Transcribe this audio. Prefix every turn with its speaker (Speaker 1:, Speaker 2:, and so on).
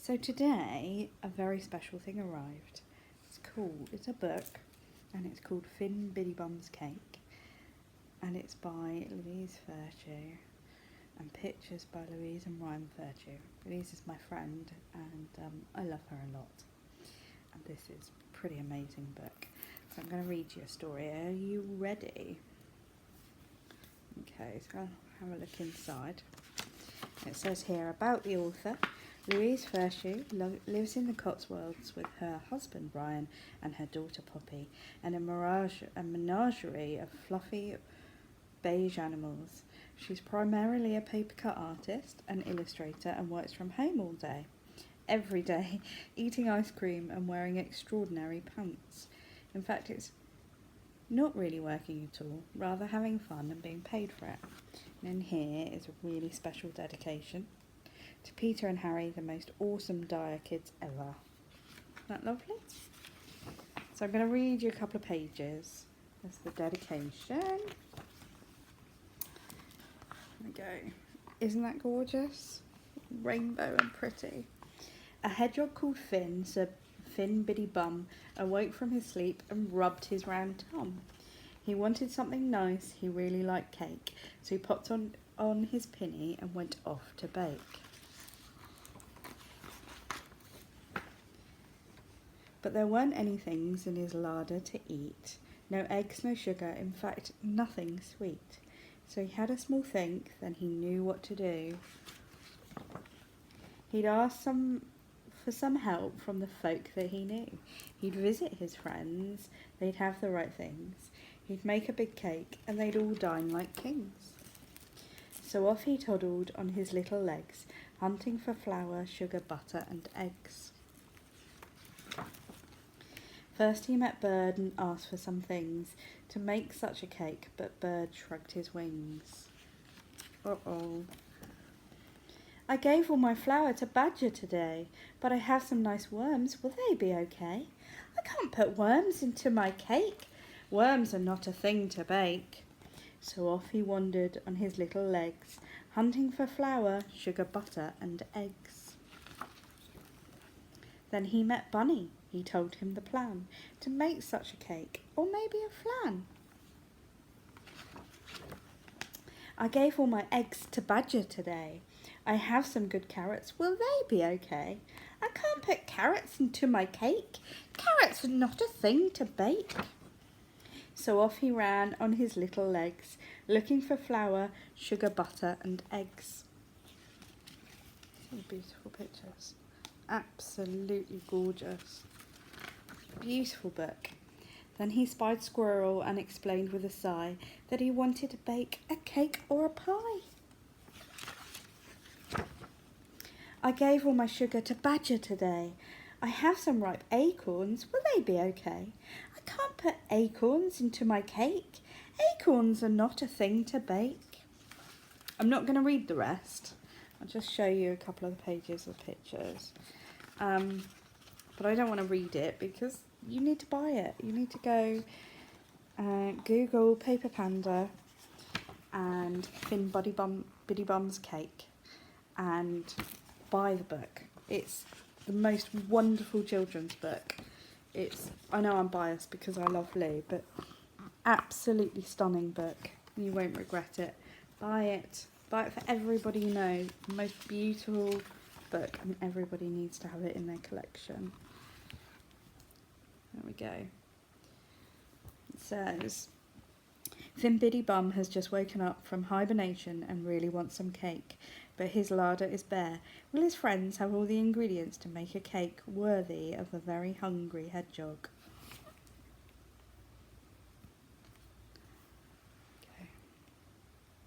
Speaker 1: So today, a very special thing arrived. It's a book, and it's called Finn Biddy-Bum's Cake, and it's by Louise Firchau, and pictures by Louise and Ryan Firchau. Louise is my friend, and I love her a lot. And this is a pretty amazing book. So I'm going to read you a story. Are you ready? Okay, so I'll have a look inside. It says here about the author. Louise Firchau lives in the Cotswolds with her husband Brian and her daughter Poppy, and a menagerie of fluffy beige animals. She's primarily a paper cut artist and illustrator and works from home all day, every day, eating ice cream and wearing extraordinary pants. In fact, it's not really working at all, rather having fun and being paid for it. And in here is a really special dedication to Peter and Harry, the most awesome Dyer kids ever. Isn't that lovely? So I'm going to read you a couple of pages. That's the dedication. There we go. Isn't that gorgeous? Rainbow and pretty. A hedgehog called Finn, Sir Finn Biddy-Bum, awoke from his sleep and rubbed his round tum. He wanted something nice. He really liked cake, so he popped on his pinny and went off to bake. But there weren't any things in his larder to eat. No eggs, no sugar, in fact, nothing sweet. So he had a small think, then he knew what to do. He'd ask for some help from the folk that he knew. He'd visit his friends, they'd have the right things. He'd make a big cake, and they'd all dine like kings. So off he toddled on his little legs, hunting for flour, sugar, butter, and eggs. First he met Bird and asked for some things to make such a cake, but Bird shrugged his wings. Uh-oh. I gave all my flour to Badger today, but I have some nice worms. Will they be okay? I can't put worms into my cake. Worms are not a thing to bake. So off he wandered on his little legs, hunting for flour, sugar, butter, and eggs. Then he met Bunny. He told him the plan to make such a cake, or maybe a flan. I gave all my eggs to Badger today. I have some good carrots. Will they be okay? I can't put carrots into my cake. Carrots are not a thing to bake. So off he ran on his little legs, looking for flour, sugar, butter, and eggs. Beautiful pictures. Absolutely gorgeous. Beautiful book. Then he spied Squirrel and explained with a sigh that he wanted to bake a cake or a pie. I gave all my sugar to Badger today. I have some ripe acorns. Will they be okay? I can't put acorns into my cake. Acorns are not a thing to bake. I'm not going to read the rest. I'll just show you a couple of the pages of pictures. But I don't want to read it because you need to buy it. You need to go Google Paper Panda and Finn Biddy-Bum's Cake and buy the book. It's the most wonderful children's book. I know I'm biased because I love Lou, but absolutely stunning book. You won't regret it. Buy it. Buy it for everybody you know. The most beautiful book, and everybody needs to have it in their collection. There we go. It says, Finn Biddy-Bum has just woken up from hibernation and really wants some cake, but his larder is bare. Will his friends have all the ingredients to make a cake worthy of a very hungry hedgehog?